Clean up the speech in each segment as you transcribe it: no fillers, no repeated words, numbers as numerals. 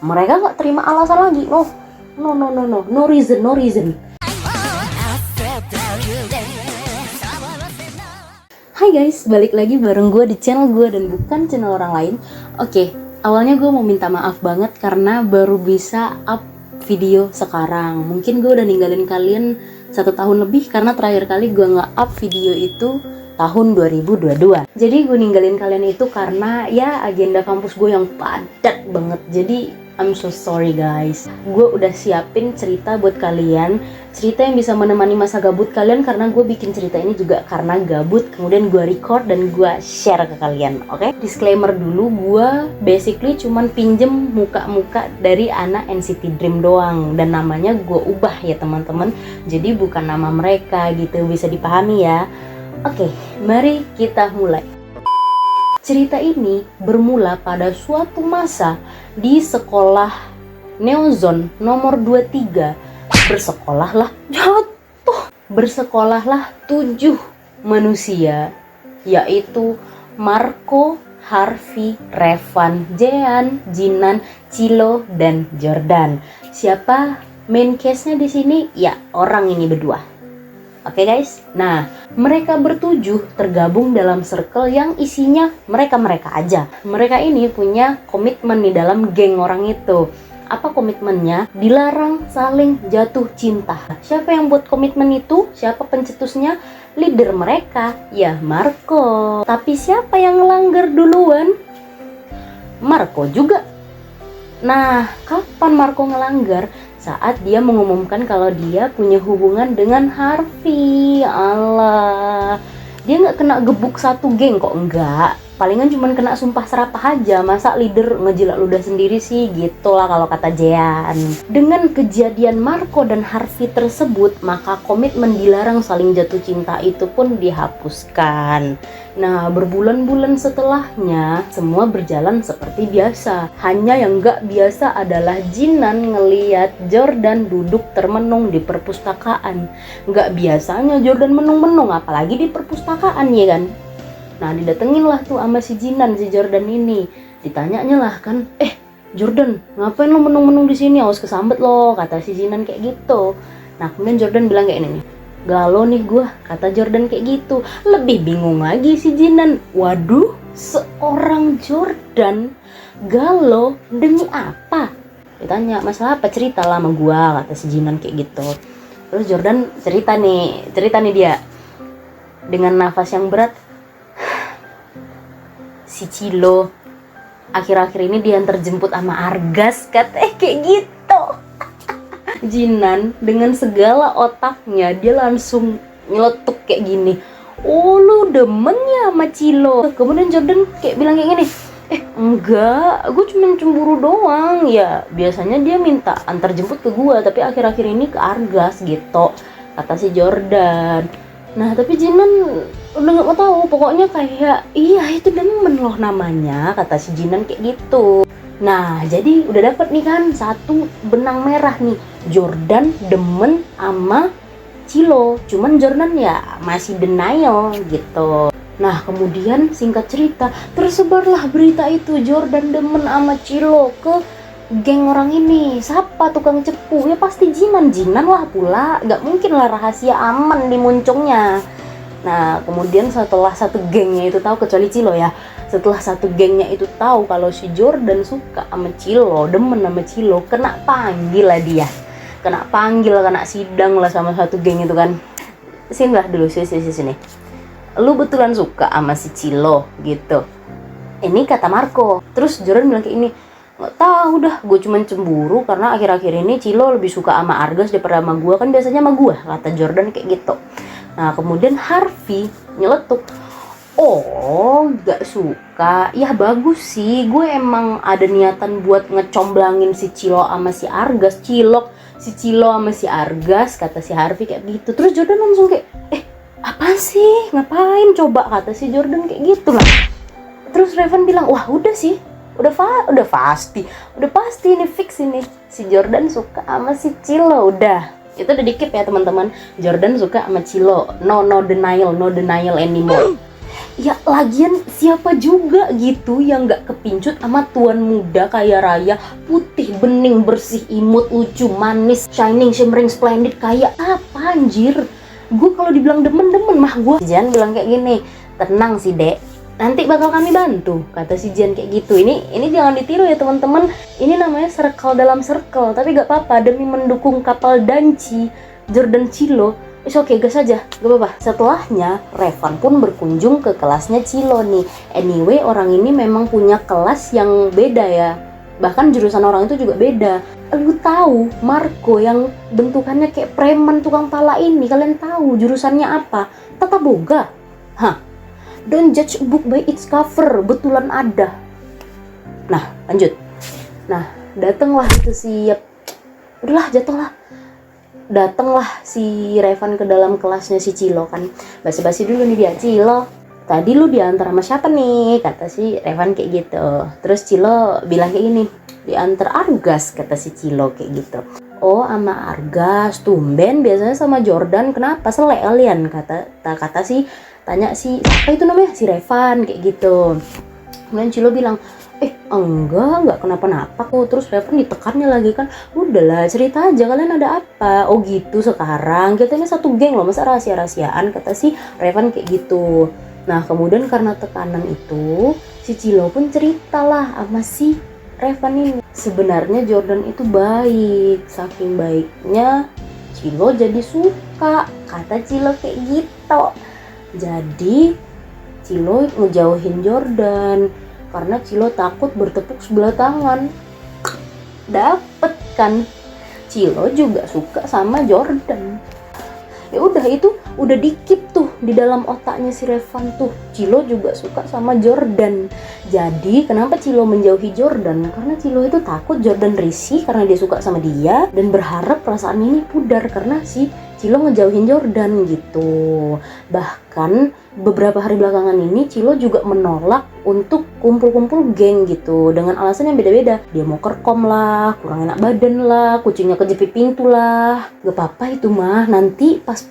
Mereka nggak terima alasan lagi. No reason. Hai guys, balik lagi bareng gue di channel gue dan bukan channel orang lain. Oke, awalnya gue mau minta maaf banget karena baru bisa up video sekarang. Mungkin gue udah ninggalin kalian 1 tahun lebih karena terakhir kali gue nge-up video itu tahun 2022. Jadi gue ninggalin kalian itu karena ya agenda kampus gue yang padat banget. Jadi I'm so sorry guys. Gue udah siapin cerita buat kalian, cerita yang bisa menemani masa gabut kalian, karena gue bikin cerita ini juga karena gabut. Kemudian gue record dan gue share ke kalian. Oke? Disclaimer dulu, gue basically cuman pinjem muka-muka dari anak NCT Dream doang, dan namanya gue ubah ya teman-teman. Jadi bukan nama mereka gitu, bisa dipahami ya. Oke, mari kita mulai. Cerita ini bermula pada suatu masa di sekolah Neozone nomor 23. Bersekolahlah 7 manusia, yaitu Marco, Harvey, Revan, Jean, Jinan, Cilo, dan Jordan. Siapa main case-nya di sini? Ya, orang ini berdua. Oke guys, nah mereka bertujuh tergabung dalam circle yang isinya mereka-mereka aja. Mereka ini punya komitmen di dalam geng orang itu. Apa komitmennya? Dilarang saling jatuh cinta. Siapa yang buat komitmen itu? Siapa pencetusnya? Leader mereka, ya Marco. Tapi siapa yang ngelanggar duluan? Marco juga. Nah, kapan Marco ngelanggar? Saat dia mengumumkan kalau dia punya hubungan dengan Harvey. Allah, dia nggak kena gebuk satu geng kok, enggak. Palingan cuma kena sumpah serapah aja. Masa leader ngejilat ludah sendiri sih, gitulah kalau kata Jean. Dengan kejadian Marco dan Harvey tersebut, maka komitmen dilarang saling jatuh cinta itu pun dihapuskan. Nah, berbulan-bulan setelahnya semua berjalan seperti biasa. Hanya yang gak biasa adalah Jinan ngeliat Jordan duduk termenung di perpustakaan. Gak biasanya Jordan menung-menung, apalagi di perpustakaan ya kan. Nah, didatengin lah tuh sama si Jinan, si Jordan ini. Ditanyanya lah kan, Jordan, ngapain lo menung-menung di sini? Awas kesambet lo, kata si Jinan kayak gitu. Nah, kemudian Jordan bilang kayak ini nih, galau nih gue, kata Jordan kayak gitu. Lebih bingung lagi si Jinan. Waduh, seorang Jordan galau demi apa? Ditanya, masalah apa? Cerita lah sama gue, kata si Jinan kayak gitu. Terus Jordan cerita nih dia dengan nafas yang berat. Si Cilo akhir-akhir ini diantar jemput sama Argas, kayak gitu. Jinan dengan segala otaknya dia langsung nyeletuk kayak gini, oh lu demen ya sama Cilo. Kemudian Jordan kayak bilang kayak gini, enggak, gue cuma cemburu doang. Ya biasanya dia minta antar jemput ke gue, tapi akhir-akhir ini ke Argas gitu, kata si Jordan. Nah tapi Jinan udah gak mau tahu, pokoknya kayak iya itu demen loh namanya, kata si Jinan kayak gitu. Nah jadi udah dapet nih kan satu benang merah nih, Jordan demen sama Cilo, cuman Jordan ya masih denial gitu. Nah kemudian singkat cerita tersebarlah berita itu, Jordan demen sama Cilo ke geng orang ini. Siapa tukang cepu? Ya pasti Jinan lah pula, gak mungkin lah rahasia aman dimuncungnya. Nah kemudian setelah satu gengnya itu tahu, kecuali Cilo ya, setelah satu gengnya itu tahu kalau si Jordan suka sama Cilo, demen sama Cilo, kena panggil lah dia, kena sidang lah sama satu geng itu kan. Sini lah dulu, sini, lu betulan suka sama si Cilo gitu, ini kata Marco. Terus Jordan bilang kayak ini, nggak tahu dah, gue cuman cemburu karena akhir-akhir ini Cilo lebih suka sama Argas daripada sama gue, kan biasanya sama gue, kata Jordan kayak gitu. Nah kemudian Harvey nyeletuk, oh gak suka, ya bagus sih, gue emang ada niatan buat ngecomblangin si Cilo sama si Argas, si Cilo sama si Argas, kata si Harvey kayak gitu. Terus Jordan langsung kayak, apaan sih, ngapain coba, kata si Jordan kayak gitu lah. Terus Revan bilang, wah udah sih, udah pasti ini fix ini, si Jordan suka sama si Cilo, udah. Itu udah dikip ya teman-teman, Jordan suka sama Cilo, no denial anymore. Ya lagian siapa juga gitu yang gak kepincut sama tuan muda kaya raya, putih, bening, bersih, imut, lucu, manis, shining, shimmering, splendid, kayak apa anjir. Gue kalau dibilang demen-demen mah gue. Jan bilang kayak gini, tenang sih dek, nanti bakal kami bantu, kata si Jan kayak gitu. Ini jangan ditiru ya teman-teman, ini namanya circle dalam circle, tapi gak apa-apa demi mendukung kapal Danci, Jordan Cilo. Oke, gas aja, gak apa-apa. Setelahnya, Revan pun berkunjung ke kelasnya Cilo nih. Anyway, orang ini memang punya kelas yang beda ya. Bahkan jurusan orang itu juga beda. Lu tahu, Marco yang bentukannya kayak preman tukang pala ini, kalian tahu jurusannya apa? Tata boga. Hah, don't judge a book by its cover, betulan ada. Nah, lanjut. Nah, datanglah itu siap. Udahlah, jatuhlah. Datanglah si Revan ke dalam kelasnya si Cilo kan. Basa-basi dulu nih dia, Cilo, tadi lu diantar sama siapa nih? Kata si Revan kayak gitu. Terus Cilo bilang kayak gini, diantar Argas, kata si Cilo kayak gitu. Oh, sama Argas, tumben biasanya sama Jordan, kenapa selek kalian? Kata si, tanya si, apa itu namanya? Si Revan kayak gitu. Kemudian Cilo bilang, enggak kenapa-napa kok. Terus Revan ditekannya lagi kan, udahlah cerita aja kalian ada apa. Oh gitu, sekarang kita ini satu geng loh, masa rahasia-rahasiaan, kata si Revan kayak gitu. Nah kemudian karena tekanan itu, si Cilo pun ceritalah sama si Revan ini, sebenarnya Jordan itu baik, saking baiknya Cilo jadi suka, kata Cilo kayak gitu. Jadi Cilo ngejauhin Jordan karena Cilo takut bertepuk sebelah tangan. Dapet kan, Cilo juga suka sama Jordan. Ya udah, itu udah dikip tuh di dalam otaknya si Revan tuh, Cilo juga suka sama Jordan. Jadi kenapa Cilo menjauhi Jordan? Karena Cilo itu takut Jordan risih karena dia suka sama dia, dan berharap perasaan ini pudar karena si Cilo ngejauhin Jordan gitu. Bahkan beberapa hari belakangan ini Cilo juga menolak untuk kumpul-kumpul geng gitu, dengan alasan yang beda-beda. Dia mau kerkom lah, kurang enak badan lah, kucingnya kejepit pintu lah. Gak apa-apa itu mah, nanti pas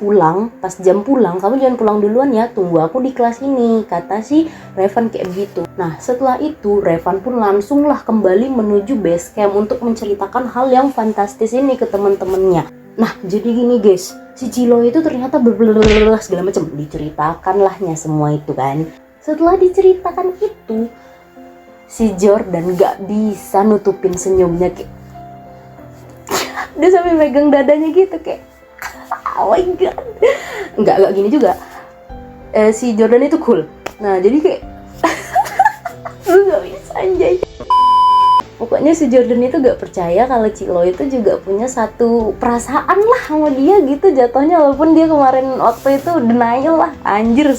jam pulang kamu jangan pulang duluan ya, tunggu aku di kelas ini, kata si Revan kayak begitu. Nah setelah itu Revan pun langsung lah kembali menuju base camp untuk menceritakan hal yang fantastis ini ke teman-temannya. Nah jadi gini guys, si Cilo itu ternyata segala macam, diceritakan lahnya semua itu kan. Setelah diceritakan itu, si Jordan gak bisa nutupin senyumnya, kayak dia sampai megang dadanya gitu kayak oh my god. Enggak gini juga. Si Jordan itu cool. Nah jadi kayak lu gak bisa anjay. Pokoknya si Jordan itu gak percaya kalau Cilo itu juga punya satu perasaan lah sama dia gitu jatuhnya, walaupun dia kemarin waktu itu denial lah. Anjir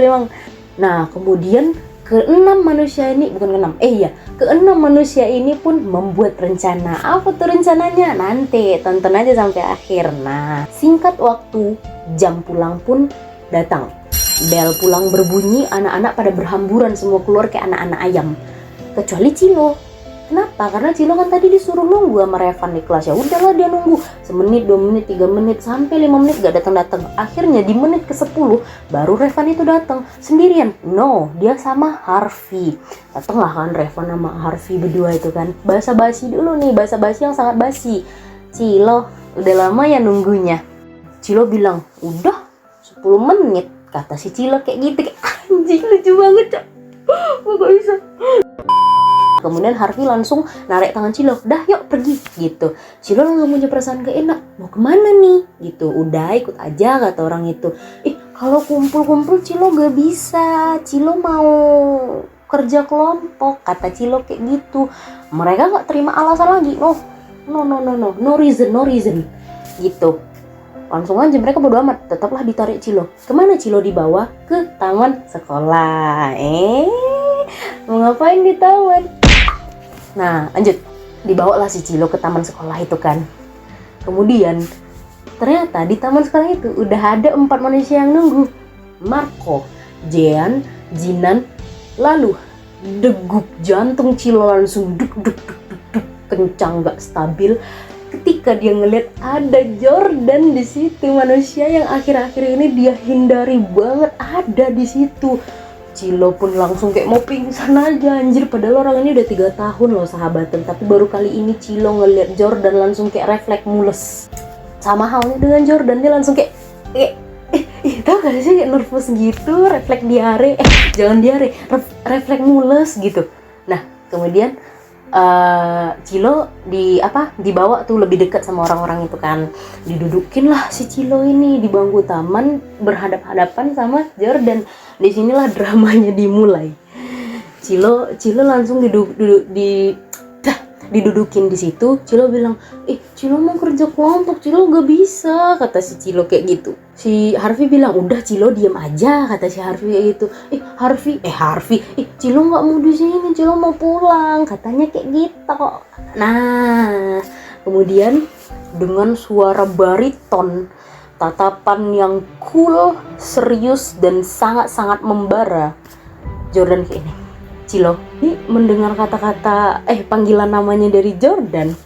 emang. Nah kemudian keenam manusia ini pun membuat rencana. Apa tuh rencananya? Nanti tonton aja sampai akhir. Nah singkat waktu, jam pulang pun datang. Bel pulang berbunyi, anak-anak pada berhamburan semua keluar kayak anak-anak ayam, kecuali Cilo. Kenapa? Karena Cilo kan tadi disuruh nunggu sama Revan di kelas. Ya udahlah dia nunggu semenit, 2 menit, 3 menit, sampai 5 menit gak datang-datang. Akhirnya di menit ke-10 baru Revan itu datang sendirian. No, dia sama Harvey. Datanglah kan Revan sama Harvey berdua itu kan. Basa-basi dulu nih, basa-basi yang sangat basi. Cilo, udah lama ya nunggunya? Cilo bilang, udah 10 menit. Kata si Cilo kayak gitu, kayak anjing lucu banget Cok. Gak bisa. Kemudian Harvey langsung narik tangan Cilo, dah yuk pergi gitu. Cilo langsung punya perasaan gak enak, mau kemana nih gitu. Udah ikut aja kata orang itu. Kalau kumpul-kumpul Cilo gak bisa, Cilo mau kerja kelompok, kata Cilo kayak gitu. Mereka gak terima alasan lagi. No reason gitu. Langsung aja mereka bodo amat, tetaplah ditarik Cilo. Kemana Cilo dibawa? Ke taman sekolah. Mau ngapain di taman? Nah lanjut, dibawalah si Cilo ke taman sekolah itu kan. Kemudian ternyata di taman sekolah itu udah ada 4 manusia yang nunggu. Marco, Jean, Jinan. Lalu degup jantung Cilo langsung duk kencang gak stabil ketika dia ngeliat ada Jordan di situ, manusia yang akhir-akhir ini dia hindari banget ada di situ. Cilo pun langsung kayak mau pingsan aja anjir, padahal orang ini udah 3 tahun loh sahabatan, tapi baru kali ini Cilo ngeliat Jordan langsung kayak refleks mules. Sama halnya dengan Jordan, dia langsung kayak tau gak sih kayak nervous gitu, refleks diare, jangan diare, refleks mules gitu. Nah kemudian Cilo dibawa tuh lebih dekat sama orang-orang itu kan, didudukin lah si Cilo ini di bangku taman berhadap-hadapan sama Jordan. Disinilah dramanya dimulai. Cilo langsung didudukin di situ. Cilo bilang, Cilo mau kerja kelompok, Cilo gak bisa, kata si Cilo kayak gitu. Si Harvey bilang, udah Cilo diem aja, kata si Harvey kayak gitu. Harvey, Cilo gak mau di sini, Cilo mau pulang, katanya kayak gitu. Nah, kemudian dengan suara bariton, tatapan yang cool, serius dan sangat-sangat membara, Jordan kayak ini. Cilo ini mendengar kata-kata panggilan namanya dari Jordan.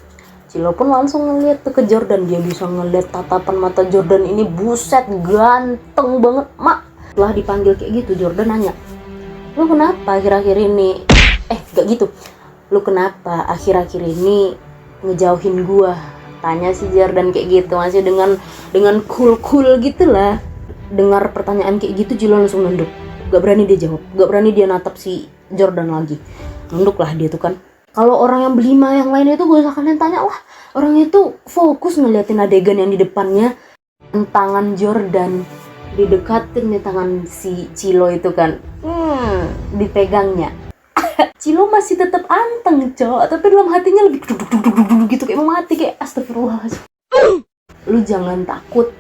Cilo pun langsung ngeliat tuh ke Jordan. Dia bisa ngeliat tatapan mata Jordan ini, buset ganteng banget mak. Setelah dipanggil kayak gitu, Jordan nanya, lu kenapa akhir-akhir ini gak gitu, lu kenapa akhir-akhir ini ngejauhin gua, tanya si Jordan kayak gitu, masih dengan cool gitu lah. Dengar pertanyaan kayak gitu, Cilo langsung nunduk, gak berani dia jawab, gak berani dia natap si Jordan lagi. Nunduk lah dia tuh kan. Kalau orang yang berlima yang lain itu gak usah kalian tanya lah, orang itu fokus ngeliatin adegan yang di depannya. Tangan Jordan didekatin nih tangan si Cilo itu kan, dipegangnya. Cilo masih tetap anteng cowok, tapi dalam hatinya lebih duduk gitu kayak mau mati, kayak astagfirullahaladzim. Lu jangan takut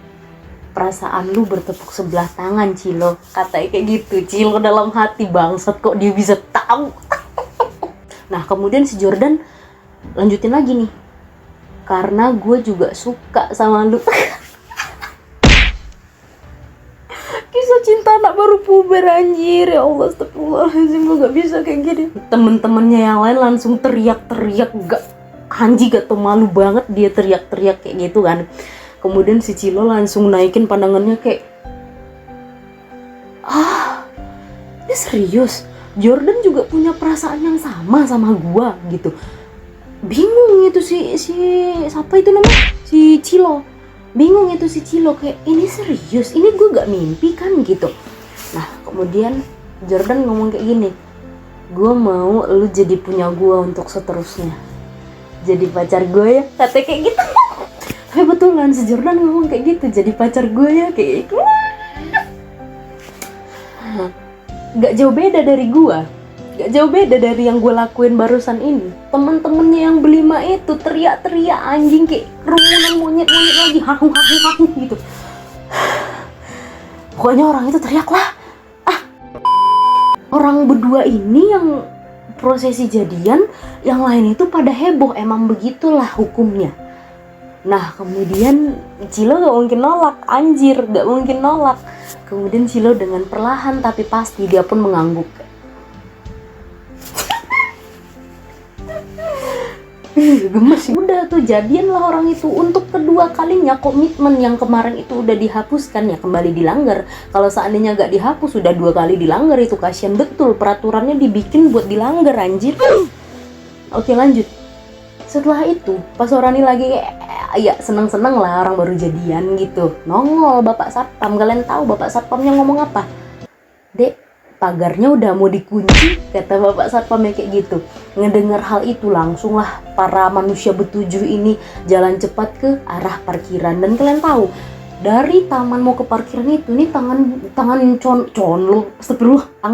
perasaan lu bertepuk sebelah tangan Cilo, katanya kayak gitu. Cilo dalam hati, bangsat kok dia bisa tahu. Nah kemudian si Jordan lanjutin lagi nih, karena gue juga suka sama lu. Kisah cinta anak baru puber anjir, ya Allah astagfirullahaladzim, gue gak bisa kayak gini. Temen-temennya yang lain langsung teriak-teriak, gak tau malu banget dia teriak-teriak kayak gitu kan. Kemudian si Cilo langsung naikin pandangannya kayak, ini serius? Jordan juga punya perasaan yang sama gua gitu. Bingung itu si siapa itu namanya? Si Cilo. Bingung itu si Cilo kayak, ini serius? Ini gua gak mimpi kan gitu. Nah, kemudian Jordan ngomong kayak gini, gua mau lu jadi punya gua untuk seterusnya. Jadi pacar gue ya, katanya kayak gitu. Tapi betulan si Jordan ngomong kayak gitu, jadi pacar gue ya kayak gitu. Gak jauh beda dari gua, gak jauh beda dari yang gue lakuin barusan ini. Temen-temennya yang berlima itu teriak-teriak anjing kayak kerumunan monyet-monyet lagi, hahu gitu. Pokoknya orang itu teriak lah. Orang berdua ini yang prosesi jadian, yang lain itu pada heboh, emang begitulah hukumnya. Nah kemudian Cilo gak mungkin nolak, anjir gak mungkin nolak. Kemudian Cilo dengan perlahan tapi pasti dia pun mengangguk. Gemes. Udah tuh jadian lah orang itu. Untuk kedua kalinya komitmen yang kemarin itu udah dihapuskan ya kembali dilanggar. Kalau seandainya gak dihapus sudah 2 kali dilanggar, itu kasihan betul, peraturannya dibikin buat dilanggar anjir. Oke lanjut. Setelah itu pas orang ini lagi ya seneng-seneng lah, orang baru jadian gitu, nongol Bapak Satpam. Kalian tahu Bapak Satpamnya ngomong apa? Dek, pagarnya udah mau dikunci, kata Bapak Satpamnya kayak gitu. Ngedengar hal itu langsung lah para manusia bertujuh ini jalan cepat ke arah parkiran. Dan kalian tahu dari taman mau ke parkiran itu nih tangan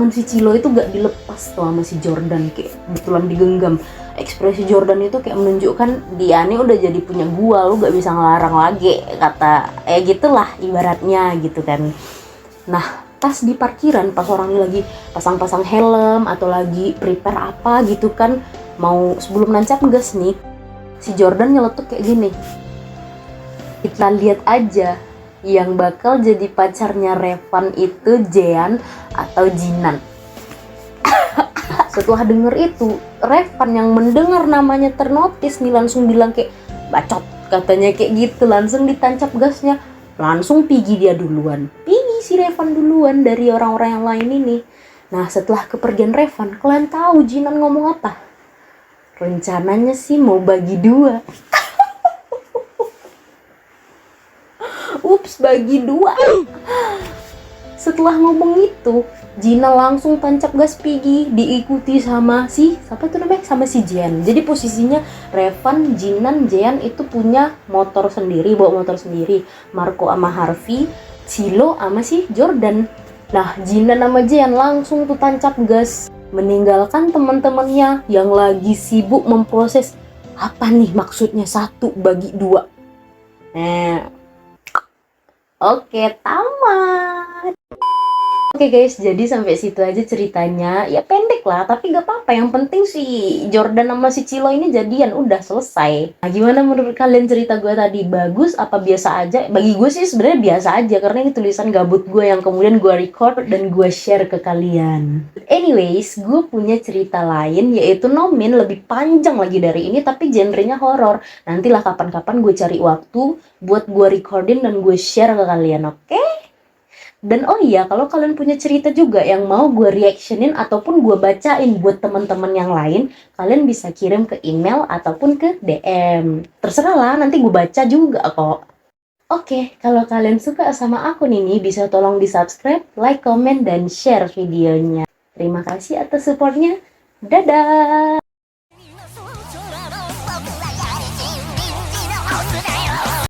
si Cilo itu gak dilepas tuh sama si Jordan, kayak betulan digenggam. Ekspresi Jordan itu kayak menunjukkan dia nih udah jadi punya gua, lu gak bisa ngelarang lagi, kata gitulah ibaratnya gitu kan. Nah pas di parkiran, pas orang ini lagi pasang-pasang helm atau lagi prepare apa gitu kan, mau sebelum nancap gas nih, si Jordan nyeletuk kayak gini, kita lihat aja yang bakal jadi pacarnya Revan itu Jean atau Jinan. Setelah denger itu, Revan yang mendengar namanya ternotis nih langsung bilang kayak, bacot, katanya kayak gitu. Langsung ditancap gasnya, langsung pigi dia duluan. Pigi si Revan duluan dari orang-orang yang lain ini. Nah, setelah kepergian Revan, kalian tahu Jinan ngomong apa? Rencananya sih mau bagi 2. Ups, bagi 2. Setelah ngomong itu, Jinan langsung tancap gas pergi, diikuti sama siapa tuh namanya? Sama si Jean. Jadi posisinya Revan, Jinan, Jean itu punya motor sendiri, bawa motor sendiri. Marco sama Harvey, Silo sama si Jordan. Nah, Jinan sama Jean langsung tuh tancap gas, meninggalkan teman-temannya yang lagi sibuk memproses apa nih maksudnya 1 bagi 2. Nah, oke, tamat. Oke guys, jadi sampai situ aja ceritanya. Ya pendek lah, tapi gak apa-apa. Yang penting si Jordan sama si Cilo ini jadian, udah selesai. Nah, gimana menurut kalian cerita gue tadi? Bagus apa biasa aja? Bagi gue sih sebenarnya biasa aja, karena ini tulisan gabut gue yang kemudian gue record dan gue share ke kalian. Anyways, gue punya cerita lain, yaitu Nomin, lebih panjang lagi dari ini, tapi genrenya horor. Nantilah kapan-kapan gue cari waktu buat gue recording dan gue share ke kalian, oke? Dan oh iya, kalau kalian punya cerita juga yang mau gue reactionin ataupun gue bacain buat teman-teman yang lain, kalian bisa kirim ke email ataupun ke DM. Terserah lah, nanti gue baca juga kok. Oke, kalau kalian suka sama aku nih, bisa tolong di subscribe, like, comment, dan share videonya. Terima kasih atas supportnya. Dadah!